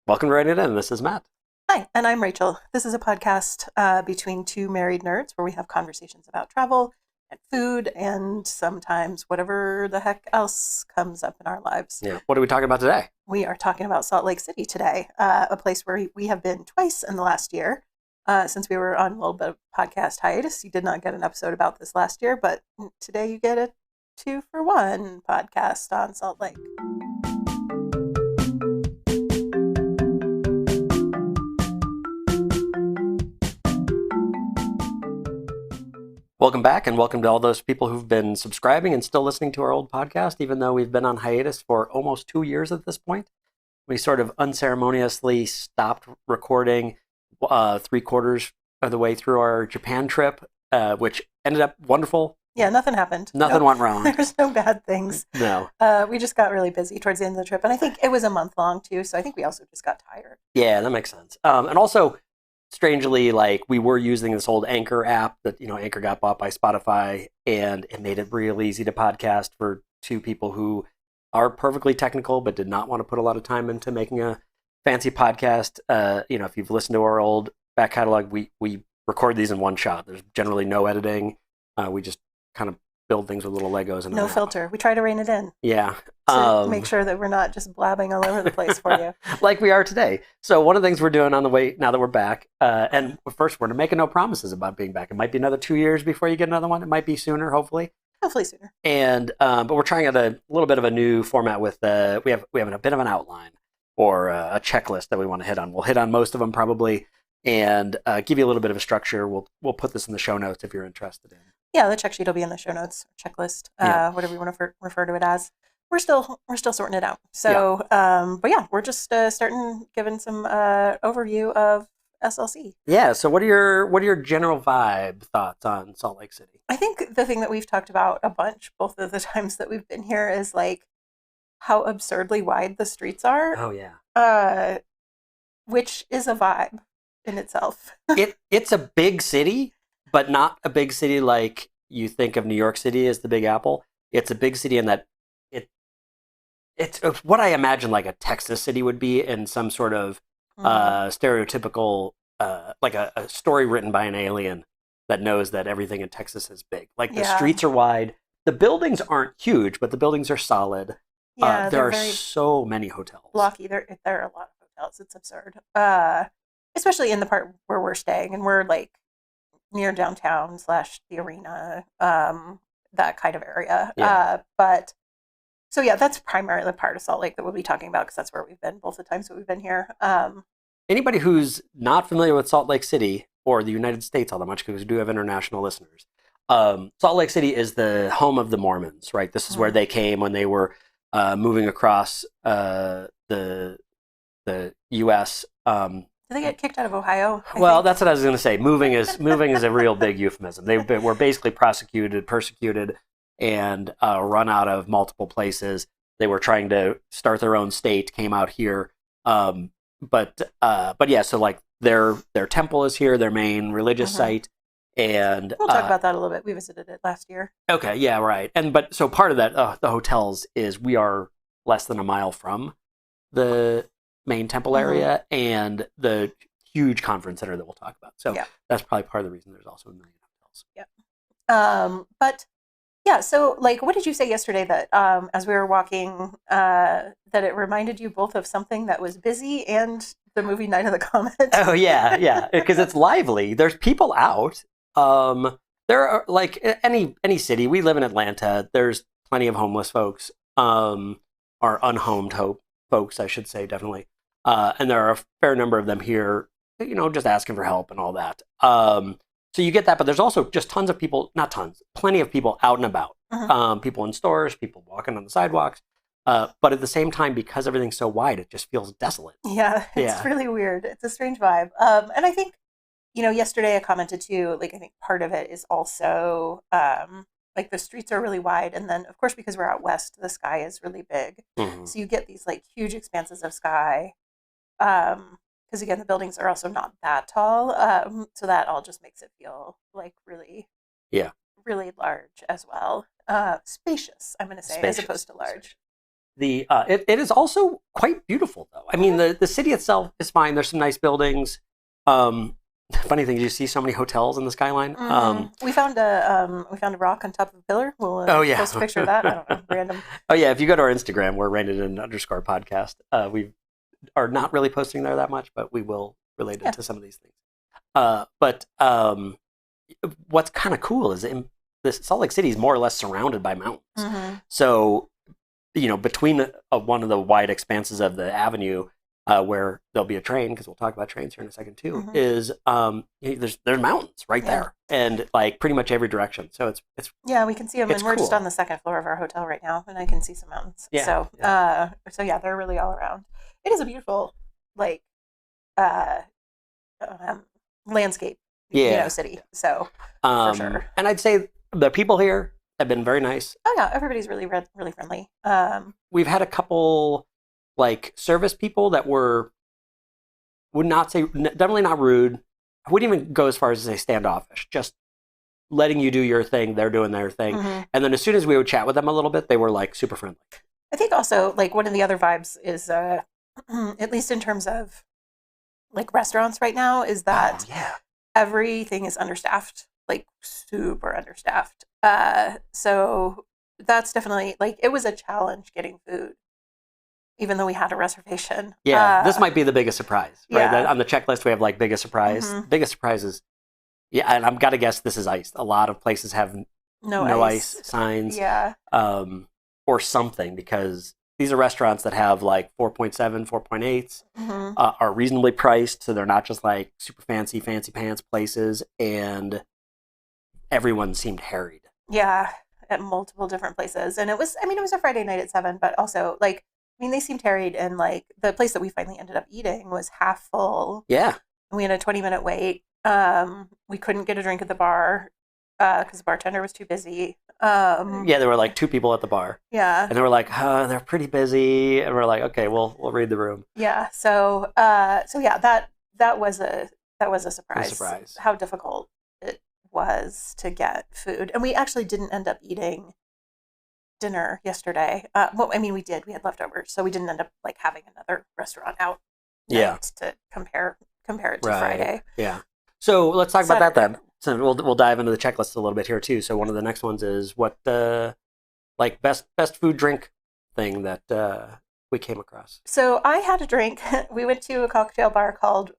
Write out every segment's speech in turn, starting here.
Welcome to Write It In. This is Matt. Hi, and I'm Rachel. This is a podcast between two married nerds where we have conversations about travel and food and sometimes whatever the heck else comes up in our lives. Yeah. What are we talking about today? We are talking about Salt Lake City today, a place where we have been twice in the last year. Since we were on a little bit of podcast hiatus, you did not get an episode about this last year, but today you get a 2-for-1 podcast on Salt Lake. Welcome back, and welcome to all those people who've been subscribing and still listening to our old podcast, even though we've been on hiatus for almost 2 years at this point. We sort of unceremoniously stopped recording 3/4 of the way through our Japan trip, which ended up wonderful. Yeah, nothing happened. Nothing went wrong. There's no bad things. No. We just got really busy towards the end of the trip, and I think it was a month long too, so I think we also just got tired. Yeah, that makes sense. And also, strangely, like, we were using this old Anchor app that, Anchor got bought by Spotify, and it made it real easy to podcast for two people who are perfectly technical but did not want to put a lot of time into making a fancy podcast. If you've listened to our old back catalog, we record these in one shot. There's generally no editing. We just kind of build things with little Legos. And no filter. We try to rein it in. Yeah. To make sure that we're not just blabbing all over the place for you. Like we are today. So one of the things we're doing on the way, now that we're back, and first we're making no promises about being back. It might be another 2 years before you get another one. It might be sooner, hopefully. Hopefully sooner. And but we're trying out a little bit of a new format with, we have a bit of an outline or a checklist that we want to hit on. We'll hit on most of them probably, and give you a little bit of a structure. We'll put this in the show notes if you're interested in. Yeah, the check sheet will be in the show notes, checklist, whatever you want to refer to it as. We're still sorting it out. So, but yeah, we're just giving some overview of SLC. Yeah. So, what are your general vibe thoughts on Salt Lake City? I think the thing that we've talked about a bunch, both of the times that we've been here, is like how absurdly wide the streets are. Oh yeah. Which is a vibe in itself. It's a big city, but not a big city like you think of New York City as the Big Apple. It's a big city in that it's what I imagine like a Texas city would be, in some sort of stereotypical, like a story written by an alien that knows that everything in Texas is big. Like the streets are wide. The buildings aren't huge, but the buildings are solid. Yeah, there are so many hotels. Blocky. There are a lot of hotels. It's absurd. Especially in the part where we're staying, and we're like near downtown / the arena, that kind of area. Yeah. But so yeah, that's primarily the part of Salt Lake that we'll be talking about, because that's where we've been both the times that we've been here. Anybody who's not familiar with Salt Lake City or the United States all that much, because we do have international listeners, Salt Lake City is the home of the Mormons, right? This is where they came when they were moving across the U.S. Did they get kicked out of Ohio? Well, that's what I was going to say. Moving is a real big euphemism. They were basically persecuted, and run out of multiple places. They were trying to start their own state, came out here. But yeah, so like their temple is here, their main religious site. And we'll talk about that a little bit. We visited it last year. Okay, yeah, right. But so part of that, the hotels, is we are less than a mile from the main temple area and the huge conference center that we'll talk about. So that's probably part of the reason there's also a million hotels. Yeah. But yeah, so like, what did you say yesterday that as we were walking, that it reminded you both of something that was busy and the movie Night of the Comet? Oh yeah, because it's lively. There's people out. There are, like any city. We live in Atlanta. There's plenty of homeless folks, or unhomed folks, I should say, definitely. And there are a fair number of them here, just asking for help and all that. So you get that, but there's also just tons of people, not tons, plenty of people out and about. People in stores, people walking on the sidewalks. But at the same time, because everything's so wide, it just feels desolate. Yeah, it's really weird. It's a strange vibe. And I think, yesterday I commented too, like, I think part of it is also, like, the streets are really wide. And then, of course, because we're out west, the sky is really big. So you get these, like, huge expanses of sky. Because again, the buildings are also not that tall, so that all just makes it feel like really large as well. Spacious, I'm going to say, as opposed to large. It is also quite beautiful, though. I mean, the city itself is fine. There's some nice buildings. Funny thing, you see so many hotels in the skyline. We found a rock on top of a pillar. We'll post a picture of that. I don't know, random. Oh yeah, if you go to our Instagram, we're @rainedin_podcast. We are not really posting there that much, but we will relate it to some of these things. But what's kind of cool is this Salt Lake City is more or less surrounded by mountains. So, between one of the wide expanses of the avenue, where there'll be a train, because we'll talk about trains here in a second too, is there's mountains right there, and like pretty much every direction. So it's we can see them, and we're just on the second floor of our hotel right now, and I can see some mountains. Yeah. So they're really all around. It is a beautiful landscape, city. So for sure. And I'd say the people here have been very nice. Oh yeah, everybody's really really friendly. We've had a couple service people that would not say, definitely not rude. I wouldn't even go as far as to say standoffish, just letting you do your thing, they're doing their thing. And then as soon as we would chat with them a little bit, they were super friendly. I think also one of the other vibes is at least in terms of restaurants right now, is that everything is understaffed, super understaffed. So that's definitely it was a challenge getting food, even though we had a reservation. Yeah, this might be the biggest surprise, right? Yeah. On the checklist, we have biggest surprise. Biggest surprise is, and I've got to guess this is iced. A lot of places have no ice signs, or something, because these are restaurants that have 4.7, 4.8s, are reasonably priced, so they're not just super fancy pants places, and everyone seemed harried. Yeah, at multiple different places, and it was a Friday night at 7, but also they seemed harried, and the place that we finally ended up eating was half full. Yeah. And we had a 20-minute wait. We couldn't get a drink at the bar because the bartender was too busy. There were 2 people at the bar. Yeah. And they were they're pretty busy, and we're okay, we'll read the room. Yeah. So that was a surprise. How difficult it was to get food, and we actually didn't end up eating dinner yesterday. We did. We had leftovers, so we didn't end up having another restaurant out. To compare it to Friday. Yeah. So let's talk about that then. So we'll dive into the checklist a little bit here too. So one of the next ones is what best food drink thing that we came across. So I had a drink. We went to a cocktail bar called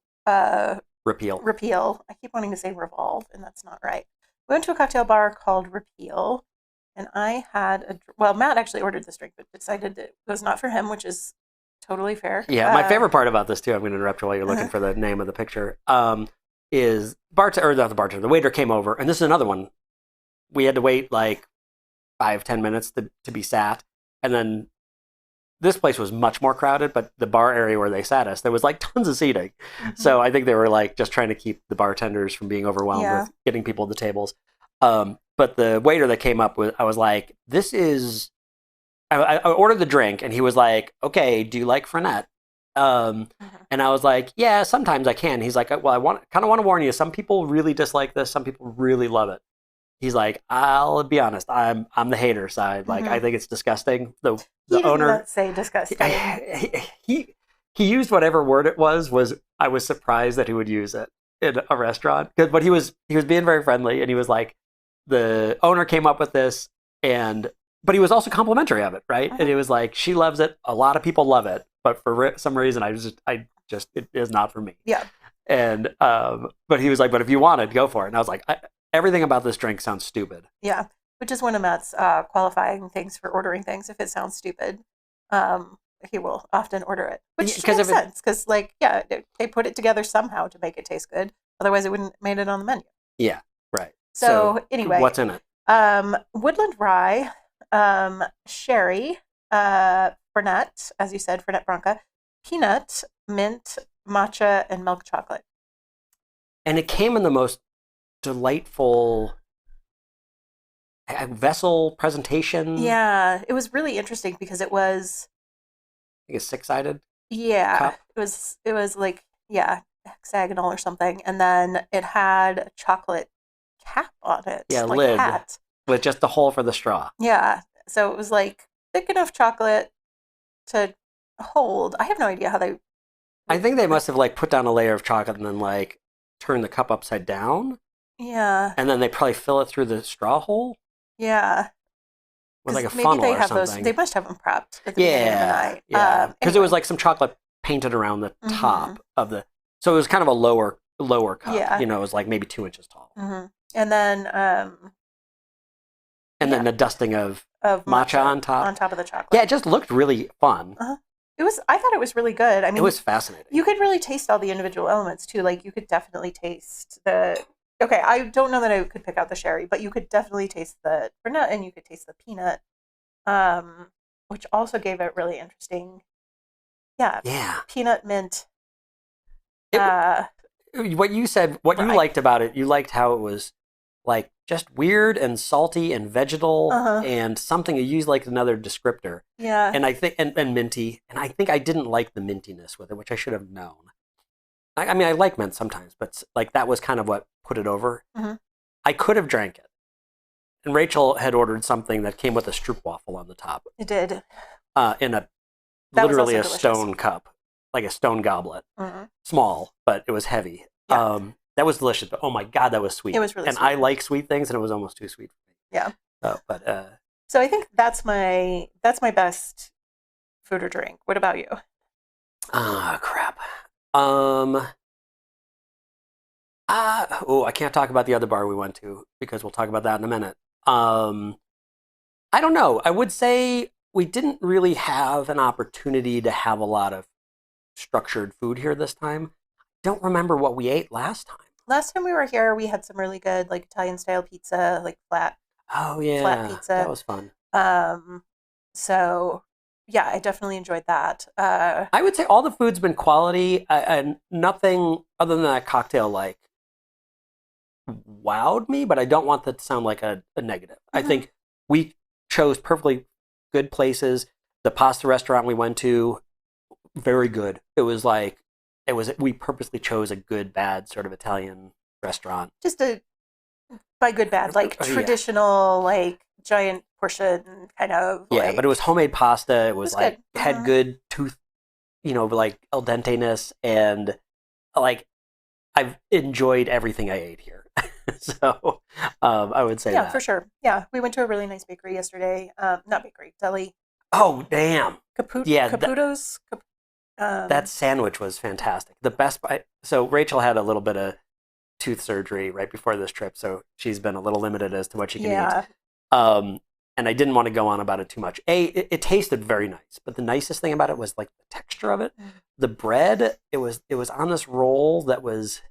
Repeal. I keep wanting to say Revolve, and that's not right. We went to a cocktail bar called Repeal. And I had Matt actually ordered this drink, but decided it was not for him, which is totally fair. Yeah, my favorite part about this too, I'm going to interrupt you while you're looking for the name of the picture, is the waiter came over, and this is another one. We had to wait 5-10 minutes to be sat, and then this place was much more crowded, but the bar area where they sat us, there was tons of seating. So I think they were just trying to keep the bartenders from being overwhelmed with getting people to the tables. But the waiter that came up with, I was this is, I ordered the drink, and he was okay, do you like Fernet? And I was yeah, sometimes I can. He's well, I kind of want to warn you, some people really dislike this, some people really love it. He's I'll be honest, I'm the hater side. I think it's disgusting. The owner did not say disgusting. He used whatever word it was. I was surprised that he would use it in a restaurant, but he was being very friendly, and he was the owner came up with this, but he was also complimentary of it, right? And he was she loves it. A lot of people love it, but for some reason, it is not for me. Yeah. And but he was but if you want it, go for it. And I was everything about this drink sounds stupid. Yeah, which is one of Matt's qualifying things for ordering things. If it sounds stupid, he will often order it, which makes sense because they put it together somehow to make it taste good. Otherwise, it wouldn't have made it on the menu. Yeah, right. So anyway, what's in it? Woodland rye, sherry, Fernet, as you said, Fernet Branca, peanut, mint, matcha, and milk chocolate. And it came in the most delightful vessel presentation. Yeah, it was really interesting because it was, I think, a 6-sided. Yeah, cup. It was hexagonal or something, and then it had a chocolate cap on it. Yeah, lid hat. With just the hole for the straw. Yeah, so it was thick enough chocolate to hold. I have no idea how they. I think they must have like put down a layer of chocolate and then like turn the cup upside down. Yeah. And then they probably fill it through the straw hole. Yeah. With like a Maybe funnel they or have something. They must have them prepped at the beginning of the night. Yeah. Because anyway. it was like some chocolate painted around the top of the. So it was kind of a lower cup. Yeah. You know, it was like maybe 2 inches tall. Mm-hmm. And then. Then the dusting of matcha on top. On top of the chocolate. Yeah, it just looked really fun. I thought it was really good. I mean, it was fascinating. You could really taste all the individual elements too. Like you could definitely taste the. Okay, I don't know that I could pick out the sherry, but you could definitely taste the nut, and you could taste the peanut, which also gave it really interesting. Yeah. Peanut mint. What you said, what you liked about it, you liked how it was like just weird and salty and vegetal and something you use like another descriptor. Yeah. And I think and minty. And I think I didn't like the mintiness with it, which I should have known. I mean, I like mint sometimes, but like that was kind of what put it over. I could have drank it. And Rachel had ordered something that came with a stroopwafel on the top. It did. In a literally a stone cup, like a stone goblet. Small, but it was heavy. Yeah. That was delicious, but oh my God, that was sweet. It was really sweet. And I like sweet things, and it was almost too sweet for me. Yeah. So I think that's my best food or drink. What about you? Crap. I can't talk about the other bar we went to because we'll talk about that in a minute. I don't know. I would say we didn't really have an opportunity to have a lot of structured food here this time. Don't remember what we ate last time. Last time we were here, we had some really good like Italian style pizza, like flat. Oh yeah, flat pizza. That was fun. So yeah, I definitely enjoyed that. I would say all the food's been quality, and nothing other than that cocktail like wowed me. But I don't want that to sound like a negative. I think we chose perfectly good places. The pasta restaurant we went to, very good. It was like. We purposely chose a good, bad sort of Italian restaurant. Just by good, bad, like traditional, like giant portion kind of. Yeah, but it was homemade pasta. It was like good. Had good tooth, like al denteness, and like I've enjoyed everything I ate here. So I would say that. For sure. Yeah, we went to a really nice bakery yesterday. Not bakery, deli. Oh damn! Caputo's. That sandwich was fantastic. The best part. So Rachel had a little bit of tooth surgery right before this trip, so she's been a little limited as to what she can eat. And I didn't want to go on about it too much. It tasted very nice, but the nicest thing about it was like the texture of it. The bread, it was on this roll that was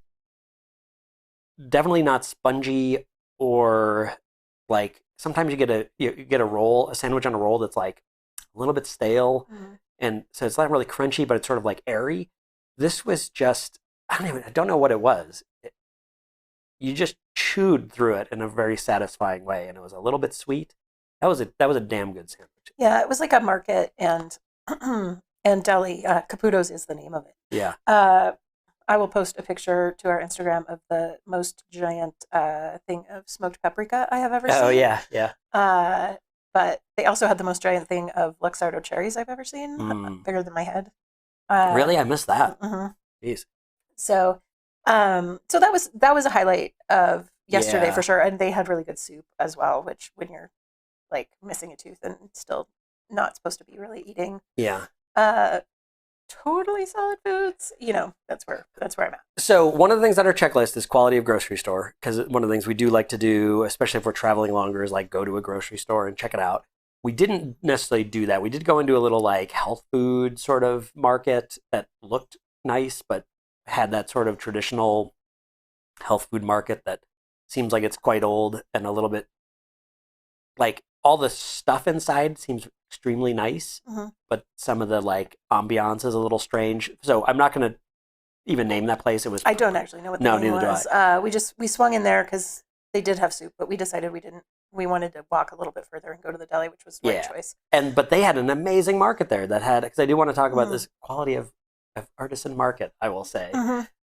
definitely not spongy or like sometimes you get a sandwich on a roll that's like a little bit stale. And so it's not really crunchy, but it's sort of like airy. This was just, I don't know what it was. You just chewed through it in a very satisfying way. And it was a little bit sweet. That was a damn good sandwich. Yeah, it was like a market and deli. Caputo's is the name of it. Yeah. I will post a picture to our Instagram of the most giant thing of smoked paprika I have ever seen. Oh, yeah, yeah. But they also had the most giant thing of Luxardo cherries I've ever seen, bigger than my head. Really, I missed that. Jeez. So that was a highlight of yesterday for sure, and they had really good soup as well. Which, when you're like missing a tooth and still not supposed to be really eating, totally solid foods. That's where I'm at. So one of the things on our checklist is quality of grocery store, because one of the things we do like to do, especially if we're traveling longer, is like go to a grocery store and check it out. We didn't necessarily do that. We did go into a little like health food sort of market that looked nice, but had that sort of traditional health food market that seems like it's quite old and a little bit like all the stuff inside seems extremely nice, but some of the like ambiance is a little strange. So I'm not going to even name that place. I don't actually know what the name was. We swung in there because they did have soup, but we decided we didn't. We wanted to walk a little bit further and go to the deli, which was the right choice. But they had an amazing market there that had, because I do want to talk about this quality of artisan market, I will say.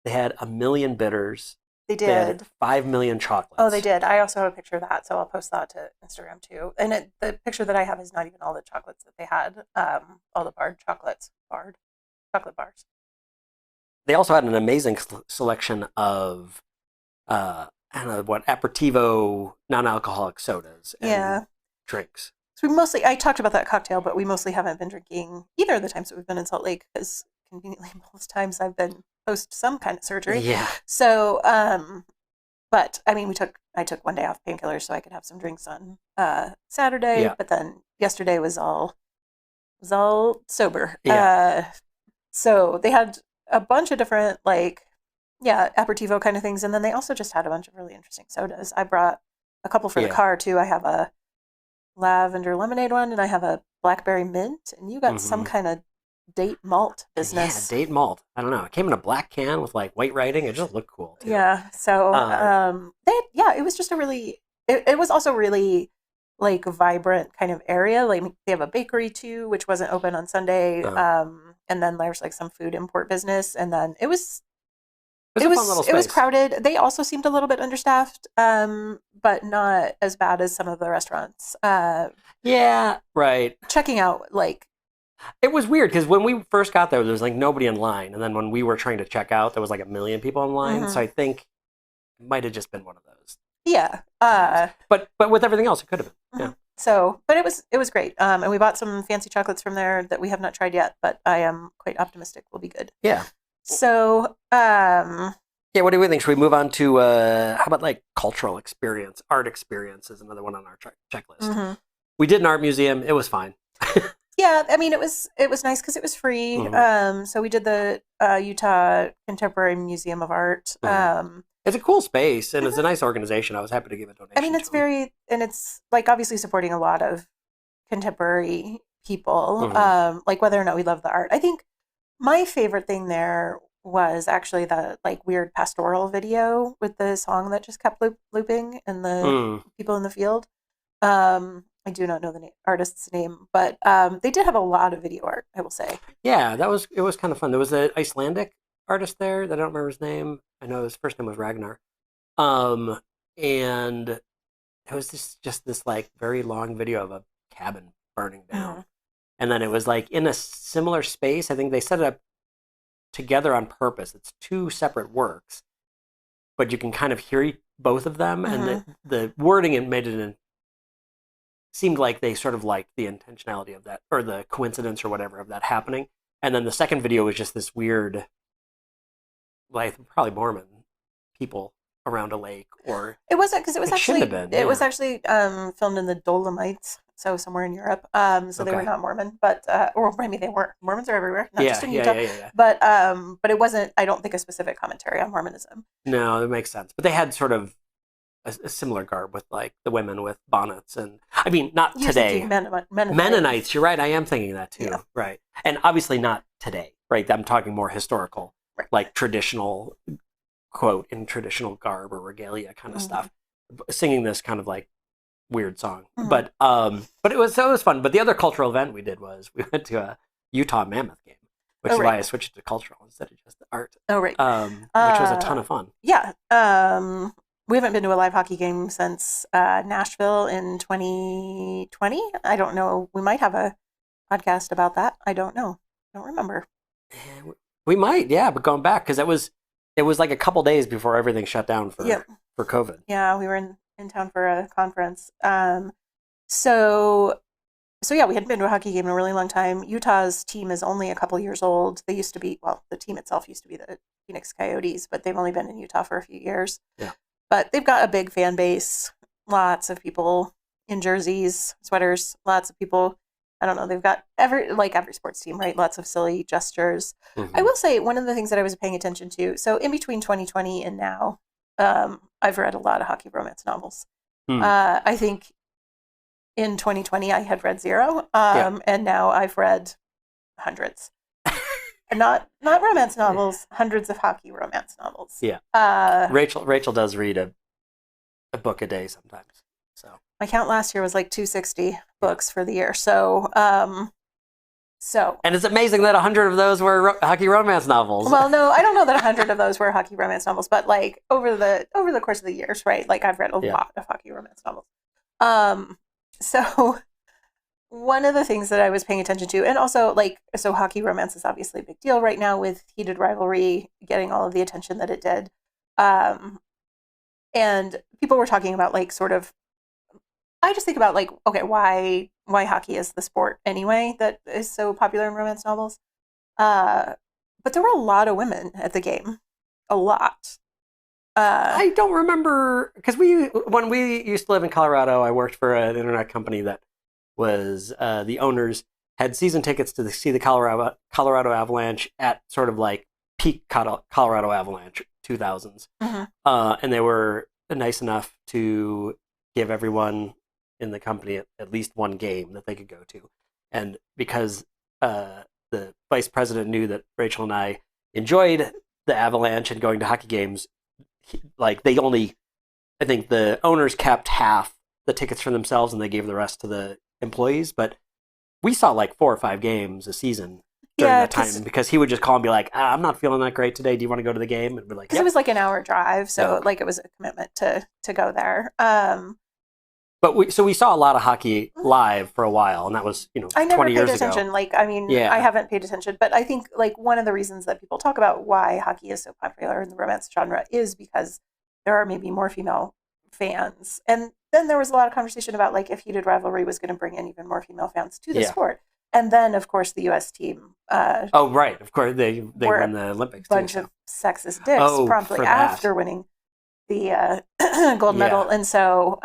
They had a million bitters. They They had did. 5 million chocolates. Oh, they did. I also have a picture of that, so I'll post that to Instagram too. And the picture that I have is not even all the chocolates that they had. All the barred chocolate bars. They also had an amazing selection of, I don't know, aperitivo non-alcoholic sodas and drinks. So I talked about that cocktail, but we mostly haven't been drinking either of the times that we've been in Salt Lake because conveniently most times I've been post some kind of surgery. Yeah. So, but I mean, I took one day off painkillers so I could have some drinks on Saturday, but then yesterday was all sober. Yeah. So they had a bunch of different aperitivo kind of things, and then they also just had a bunch of really interesting sodas. I brought a couple for the car too. I have a lavender lemonade one, and I have a blackberry mint, and you got some kind of date malt business. Yeah, date malt. I don't know. It came in a black can with like white writing. It just looked cool too. Yeah. So it was just it was also really like vibrant kind of area. Like they have a bakery too, which wasn't open on Sunday. And then there's like some food import business, and then it was a fun little space. It was crowded. They also seemed a little bit understaffed, but not as bad as some of the restaurants. Yeah, right. Checking out, it was weird because when we first got there was like nobody in line, and then when we were trying to check out, there was like 1 million people in line. So I think it might have just been one of those. Yeah. But with everything else, it could have been. Yeah. So, but it was great. And we bought some fancy chocolates from there that we have not tried yet, but I am quite optimistic will be good. Yeah. So, what do we think? Should we move on to how about like cultural experience? Art experience is another one on our checklist. We did an art museum. It was fine. Yeah, I mean it was nice because it was free. So we did the Utah Contemporary Museum of Art. It's a cool space and it's a nice organization. I was happy to give a donation. I mean, it's like obviously supporting a lot of contemporary people. Like whether or not we love the art. I think my favorite thing there was actually the like weird pastoral video with the song that just kept looping and the people in the field. I do not know the artist's name, but they did have a lot of video art, I will say. Yeah, it was kind of fun. There was an Icelandic artist there that I don't remember his name. I know his first name was Ragnar. And it was just this like very long video of a cabin burning down. And then it was like in a similar space. I think they set it up together on purpose. It's 2 separate works, but you can kind of hear both of them. And the wording it made it seemed like they sort of liked the intentionality of that, or the coincidence or whatever of that happening. And then the second video was just this weird, like probably Mormon people around a lake, or it wasn't because it was actually it was actually filmed in the Dolomites, so somewhere in Europe. So they were not Mormon, but or maybe they weren't. Mormons are everywhere, not just in Utah. Yeah. But it wasn't. I don't think a specific commentary on Mormonism. No, that makes sense. But they had sort of a similar garb with like the women with bonnets, and I mean not today. Mennonites. You're right. I am thinking that too. Yeah. Right, and obviously not today. Right. I'm talking more historical, like traditional, quote, in traditional garb or regalia kind of stuff, singing this kind of like weird song. But it was fun. But the other cultural event we did was we went to a Utah Mammoth game, which is why I switched to cultural instead of just art. Oh right. Which was a ton of fun. Yeah. We haven't been to a live hockey game since Nashville in 2020. I don't know. We might have a podcast about that. I don't know. I don't remember. We might, yeah, but going back because it was like a couple days before everything shut down for COVID. Yeah, we were in town for a conference. So yeah, we hadn't been to a hockey game in a really long time. Utah's team is only a couple years old. They used to be, the team itself used to be the Phoenix Coyotes, but they've only been in Utah for a few years. Yeah. But they've got a big fan base, lots of people in jerseys, sweaters, lots of people. I don't know. They've got every sports team, right? Lots of silly gestures. I will say one of the things that I was paying attention to. So in between 2020 and now, I've read a lot of hockey romance novels. I think in 2020 I had read 0, and now I've read hundreds. Not romance novels, hundreds of hockey romance novels. Yeah. Rachel does read a book a day sometimes. So my count last year was like 260 books for the year. So So, and it's amazing that 100 of those were hockey romance novels. well, no, I don't know that 100 of those were hockey romance novels, but like over the course of the years, right? Like I've read a lot of hockey romance novels. So one of the things that I was paying attention to, and also like, so hockey romance is obviously a big deal right now with Heated Rivalry getting all of the attention that it did. And people were talking about like sort of, I just think about like, okay, why hockey is the sport anyway that is so popular in romance novels. But there were a lot of women at the game, a lot. I don't remember because when we used to live in Colorado, I worked for an internet company that was the owners had season tickets to see the Colorado Avalanche at sort of like peak Colorado Avalanche 2000s, and they were nice enough to give everyone in the company at least one game that they could go to. And because the vice president knew that Rachel and I enjoyed the Avalanche and going to hockey games, I think the owners kept half the tickets for themselves and they gave the rest to the employees. But we saw like 4 or 5 games a season during that time because he would just call and be like, I'm not feeling that great today. Do you want to go to the game? And we're like, because it was like an hour drive. So like it was a commitment to go there. But we saw a lot of hockey live for a while, and that was, I never 20 years paid attention. ago. Like, I mean, I haven't paid attention, but I think like one of the reasons that people talk about why hockey is so popular in the romance genre is because there are maybe more female fans. And then there was a lot of conversation about like if Heated Rivalry was going to bring in even more female fans to the sport. And then, of course, the U.S. team. Oh, right. Of course, they won the Olympics. A bunch of sexist dicks promptly after winning the gold medal. And so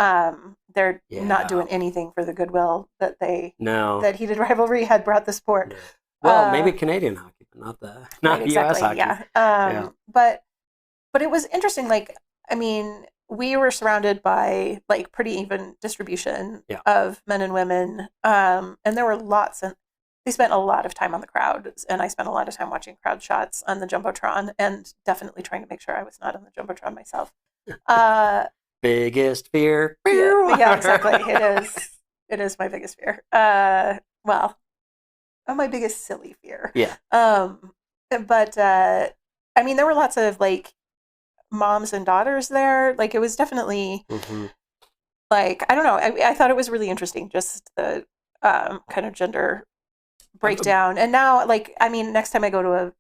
they're not doing anything for the goodwill that that Heated Rivalry had brought the sport. No. Well, maybe Canadian hockey, but not U.S. hockey. Yeah. But it was interesting. Like, I mean, we were surrounded by like pretty even distribution of men and women, and there were lots. And they spent a lot of time on the crowd, and I spent a lot of time watching crowd shots on the jumbotron, and definitely trying to make sure I was not on the jumbotron myself. Biggest fear. Yeah, exactly. It is my biggest fear. Well, my biggest silly fear. Yeah. But I mean, there were lots of like moms and daughters there. Like it was definitely like, I don't know. I thought it was really interesting, just the kind of gender breakdown. And now, like, I mean, next time I go to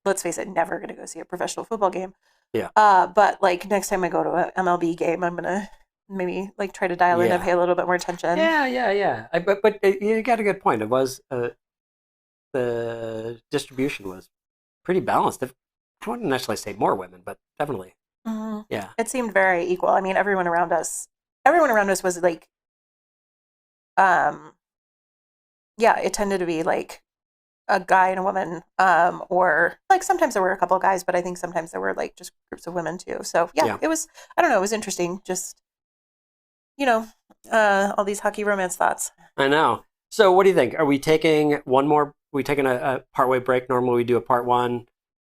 let's face it, never going to go see a professional football game. Yeah. But like next time I go to a MLB game, I'm going to maybe like try to dial in and pay a little bit more attention. Yeah. But you got a good point. It was the distribution was pretty balanced. I wouldn't necessarily say more women, but definitely. Yeah. It seemed very equal. I mean, everyone around us was like, it tended to be like a guy and a woman, or like sometimes there were a couple of guys, but I think sometimes there were like just groups of women too. So it was, I don't know, it was interesting. Just, all these hockey romance thoughts. I know. So what do you think? Are we taking a partway break? Normally we do a part 1,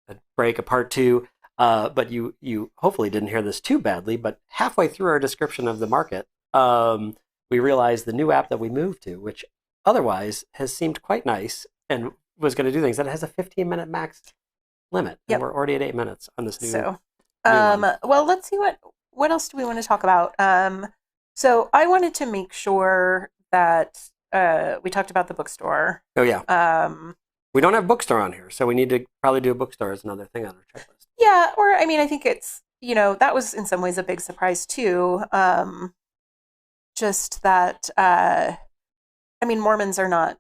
a break, a part 2. But you hopefully didn't hear this too badly, but halfway through our description of the market, we realized the new app that we moved to, which otherwise has seemed quite nice and was going to do things, that it has a 15-minute max limit. And we're already at 8 minutes on this new one. Well, let's see what else do we want to talk about. So I wanted to make sure that we talked about the bookstore. Oh, yeah. We don't have bookstore on here, so we need to probably do a bookstore as another thing on our checklist. Yeah, or I mean, I think it's, that was in some ways a big surprise too. Just that, I mean, Mormons are not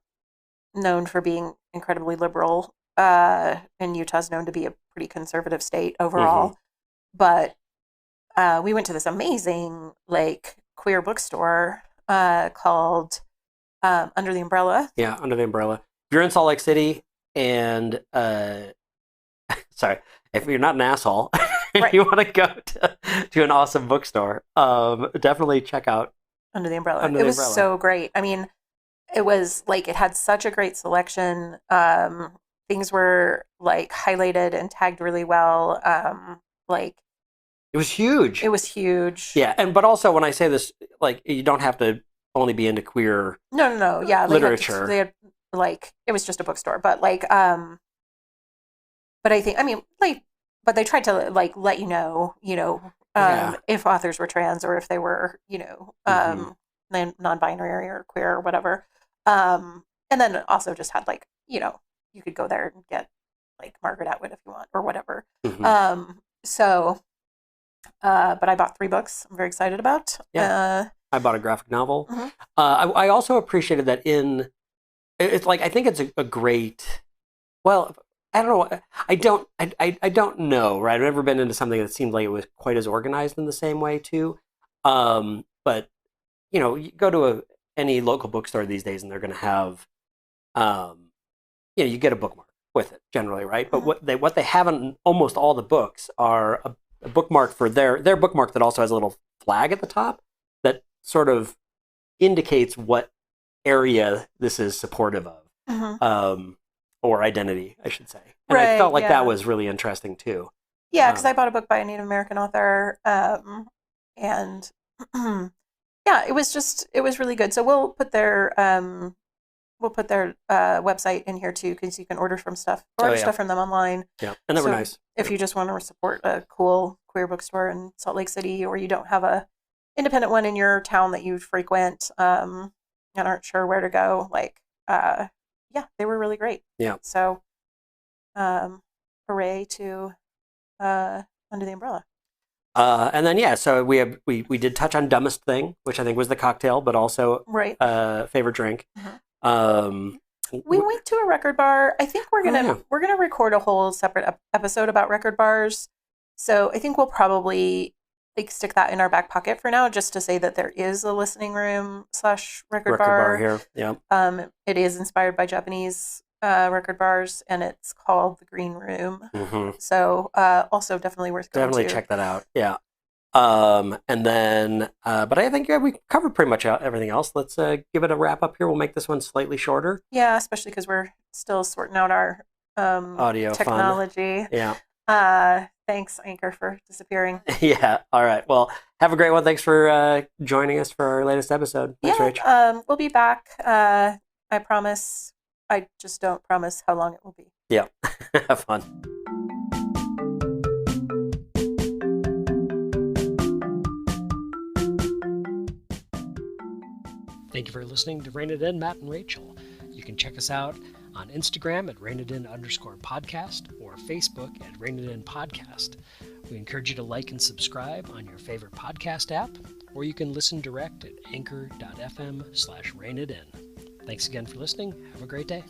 known for being incredibly liberal, and Utah's known to be a pretty conservative state overall. But we went to this amazing, like, queer bookstore called Under the Umbrella. Yeah, Under the Umbrella. If you're in Salt Lake City and, sorry, if you're not an asshole, if you want to go to an awesome bookstore, definitely check out Under the Umbrella. It was so great. I mean, it was like, it had such a great selection. Things were like highlighted and tagged really well. Like, it was huge. It was huge. Yeah, but also when I say this, like, you don't have to only be into queer No. Yeah, literature. They had like it was just a bookstore, but like but I think, I mean, like, but they tried to like let you know, Yeah. if authors were trans or if they were, Mm-hmm. non-binary or queer or whatever. And then also just had like, you could go there and get like Margaret Atwood if you want or whatever. Mm-hmm. So, but I bought 3 books. I'm very excited about. Yeah. I bought a graphic novel. Mhm. I also appreciated that it's like, I think it's a great, well, I don't know. I don't know, right? I've never been into something that seemed like it was quite as organized in the same way too. But you go to any local bookstore these days and they're going to have, um, you get a bookmark with it generally, right? But Mhm. what they have in almost all the books are a bookmark for their bookmark that also has a little flag at the top that sort of indicates what area this is supportive of, Mhm. or identity, I should say. And I Right. felt like that Yeah. was really interesting too. Yeah. Because Um, I bought a book by a Native American author, and yeah, it was really good. So we'll put their website in here too, because you can oh order yeah, stuff from them online. yeah, and they were So nice. if Yeah. you just want to support a cool queer bookstore in Salt Lake City, or you don't have a independent one in your town that you frequent, and aren't sure where to go, like, yeah, they were really great. Yeah. So, hooray to Under the Umbrella. And then yeah, so we did touch on dumbest thing, which I think was the cocktail, but also Right. favorite drink. Mhm. Um, We went to a record bar. I think oh yeah, we're gonna record a whole separate episode about record bars. So I think we'll probably like stick that in our back pocket for now, just to say that there is a listening room / record record bar bar. here. Yeah. It is inspired by Japanese record bars, and it's called the Green Room. Mm-hmm. So also definitely worth going Definitely to. check that out. Yeah. And then, but I think we covered pretty much everything else. Let's give it a wrap up here. We'll make this one slightly shorter. Yeah, especially because we're still sorting out our Audio fun. technology. Yeah. Thanks, Anchor, for disappearing. Yeah. All right. Well, have a great one. Thanks for joining us for our latest episode. Thanks, Yeah, Rach. we'll be back. I promise. I just don't promise how long it will be. Yeah. Have fun. Thank you for listening to Rain It In, Matt and Rachel. You can check us out on Instagram at rainidin_podcast or Facebook at Rain It In Podcast. We encourage you to like and subscribe on your favorite podcast app, or you can listen direct at anchor.fm/rainidin. Thanks again for listening. Have a great day.